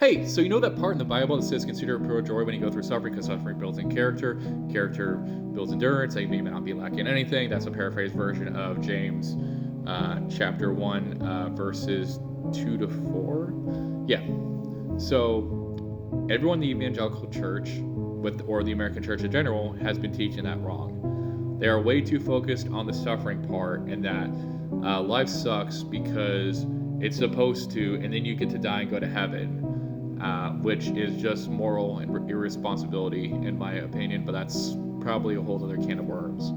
Hey, so you know that part in the Bible that says consider it pure joy when you go through suffering because suffering builds in character builds endurance, and you may not be lacking anything. That's a paraphrased version of James chapter 1, verses 2 to 4. Yeah. So everyone in the evangelical church, or the American church in general, has been teaching that wrong. They are way too focused on the suffering part, and that life sucks because it's supposed to, and then you get to die and go to heaven. Which is just moral and irresponsibility, in my opinion, but that's probably a whole other can of worms.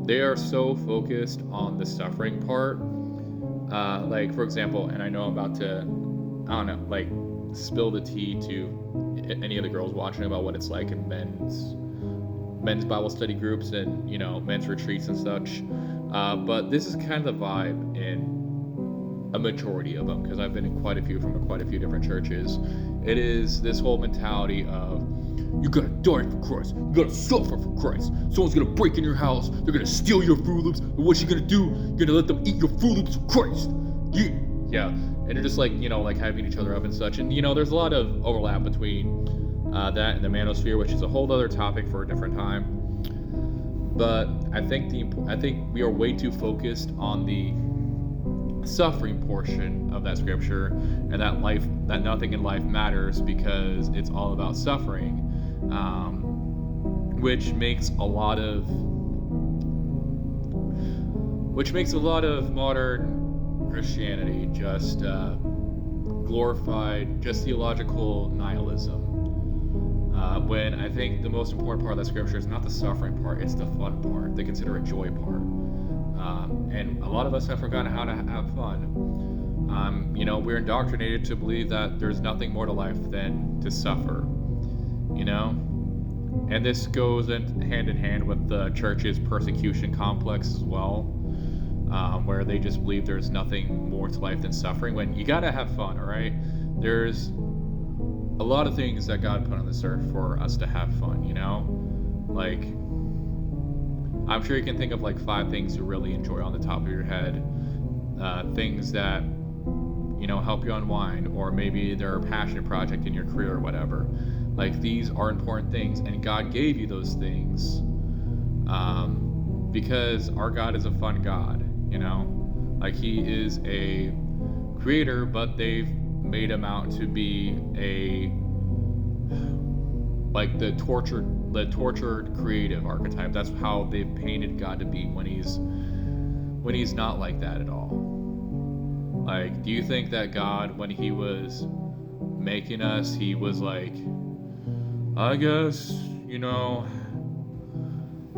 They are so focused on the suffering part. Like, for example, and I know I'm about to, I don't know, like, spill the tea to any of the girls watching about what it's like in men's Bible study groups and, men's retreats and such. But this is kind of the vibe in a majority of them, because I've been in quite a few different churches. It is this whole mentality of, you gotta die for Christ, you gotta suffer for Christ. Someone's gonna break in your house, they're gonna steal your Fruit Loops, and what you gonna do? You're gonna let them eat your Fruit Loops for Christ. Yeah. And they're just like, like hyping each other up and such. And there's a lot of overlap between that and the manosphere, which is a whole other topic for a different time. But I think we are way too focused on the suffering portion of that scripture, and that nothing in life matters because it's all about suffering, which makes a lot of modern Christianity just glorified just theological nihilism, when I think the most important part of that scripture is not the suffering part, it's the fun part, the consider it joy part. And a lot of us have forgotten how to have fun. We're indoctrinated to believe that there's nothing more to life than to suffer, and this goes hand in hand with the church's persecution complex as well, where they just believe there's nothing more to life than suffering, when you gotta have fun, all right? There's a lot of things that God put on this earth for us to have fun, like, I'm sure you can think of like 5 things you really enjoy on the top of your head. Things that, help you unwind, or maybe they're a passion project in your career or whatever. Like, these are important things, and God gave you those things because our God is a fun God, Like, He is a creator, but they've made Him out to be like the tortured creative archetype. That's how they've painted God to be when he's not like that at all. Like, do you think that God, when He was making us, He was like, I guess,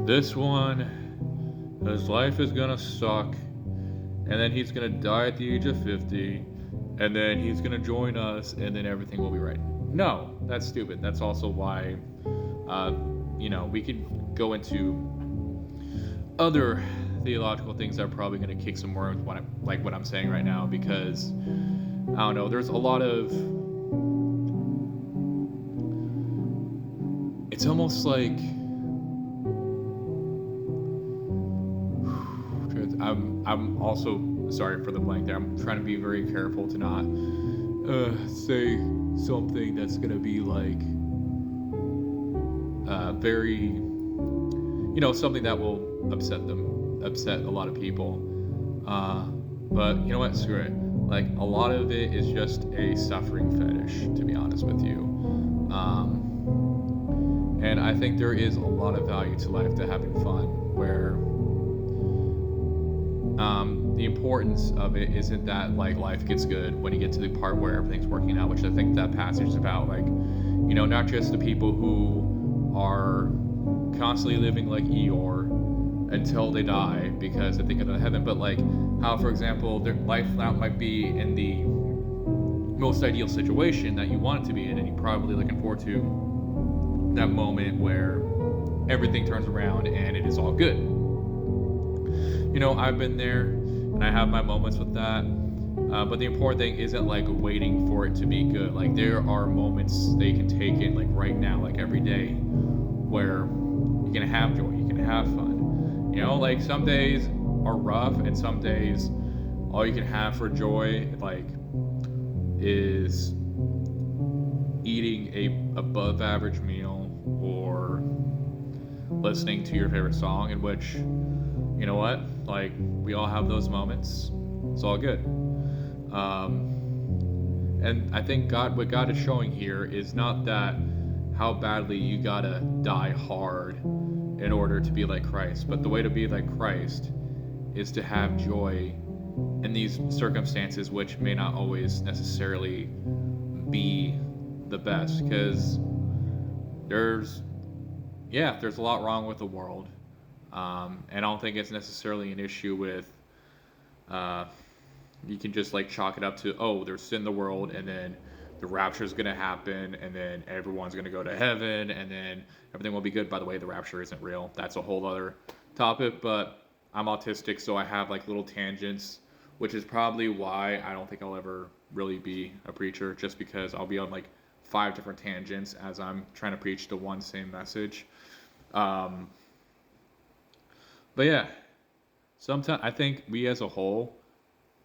this one, his life is gonna suck, and then he's gonna die at the age of 50, and then he's gonna join us, and then everything will be right? No, that's stupid. That's also why, we could go into other theological things that are probably going to kick some worms, what I'm saying right now, because, I don't know, there's a lot of, it's almost like, I'm also, sorry for the blank there, I'm trying to be very careful to not say something that's gonna be like very, something that will upset a lot of people. But you know what? Screw it. Like, a lot of it is just a suffering fetish, to be honest with you. And I think there is a lot of value to life to having fun, where the importance of it isn't that like life gets good when you get to the part where everything's working out, which I think that passage is about. Like, not just the people who are constantly living like Eeyore until they die because they think of heaven, but like how, for example, their life now might be in the most ideal situation that you want it to be in, and you're probably looking forward to that moment where everything turns around and it is all good. I've been there, and I have my moments with that. But the important thing isn't like waiting for it to be good. Like, there are moments that you can take in, like right now, like every day, where you can have joy, you can have fun. Like, some days are rough, and some days all you can have for joy, like, is eating a above average meal or listening to your favorite song, in which, you know what, like, we all have those moments. It's all good. And I think what God is showing here is not that how badly you gotta die hard in order to be like Christ, but the way to be like Christ is to have joy in these circumstances, which may not always necessarily be the best, because there's there's a lot wrong with the world, and I don't think it's necessarily an issue with you can just like chalk it up to, oh, there's sin in the world, and then the rapture is going to happen, and then everyone's going to go to heaven, and then everything will be good. By the way, the rapture isn't real. That's a whole other topic, but I'm autistic, so I have like little tangents, which is probably why I don't think I'll ever really be a preacher, just because I'll be on like 5 different tangents as I'm trying to preach the one same message. But yeah, sometimes I think we as a whole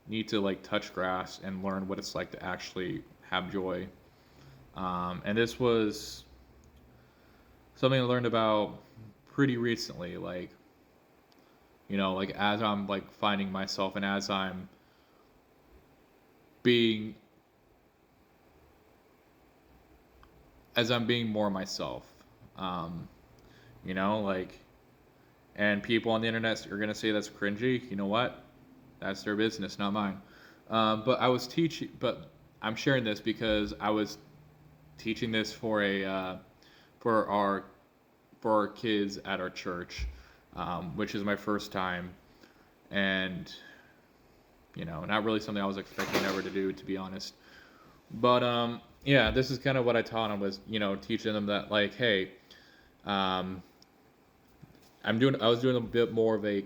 need to like touch grass and learn what it's like to actually have joy. And this was something I learned about pretty recently, like, you know, like as I'm like finding myself and as I'm being more myself. You know, like, and people on the internet are gonna say that's cringy. You know what? That's their business, not mine. But I was teaching, but I'm sharing this because I was teaching this for our kids at our church, which is my first time, and you know, not really something I was expecting ever to do, to be honest. But yeah, this is kind of what I taught them, was, you know, teaching them that, like, hey, I was doing a bit more of a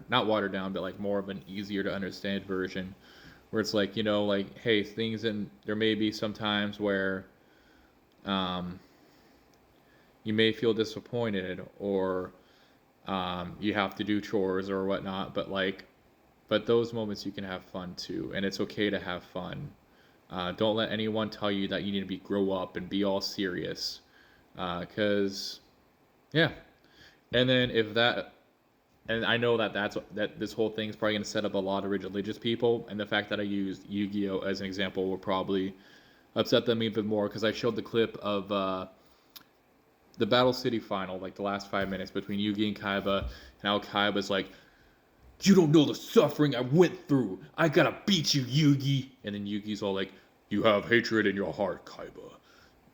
not watered down, but like more of an easier to understand version, where it's like, you know, like, hey, there may be some times where you may feel disappointed, or you have to do chores or whatnot, but those moments you can have fun too, and it's okay to have fun. Don't let anyone tell you that you need to grow up and be all serious, because yeah. And then and I know that this whole thing is probably going to set up a lot of religious people, and the fact that I used Yu-Gi-Oh as an example will probably upset them even more, because I showed the clip of the Battle City final, like the last 5 minutes between Yugi and Kaiba, and how Kaiba's like, "You don't know the suffering I went through. I gotta beat you, Yugi." And then Yugi's all like, "You have hatred in your heart, Kaiba.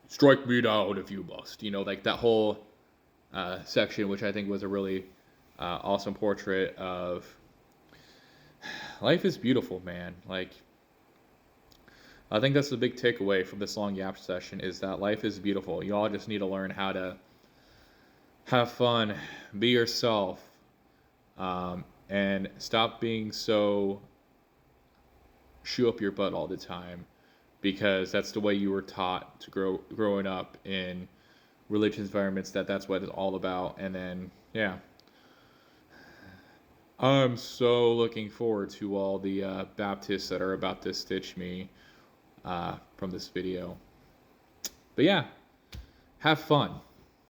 Strike me down if you must." You know, like that whole section, which I think was a really awesome portrait of life is beautiful, man. Like, I think that's the big takeaway from this long yap session, is that life is beautiful. You all just need to learn how to have fun, be yourself, and stop being so shoe up your butt all the time, because that's the way you were taught to growing up in religious environments, that's what it's all about. And then, yeah, I'm so looking forward to all the Baptists that are about to stitch me from this video. But yeah, have fun.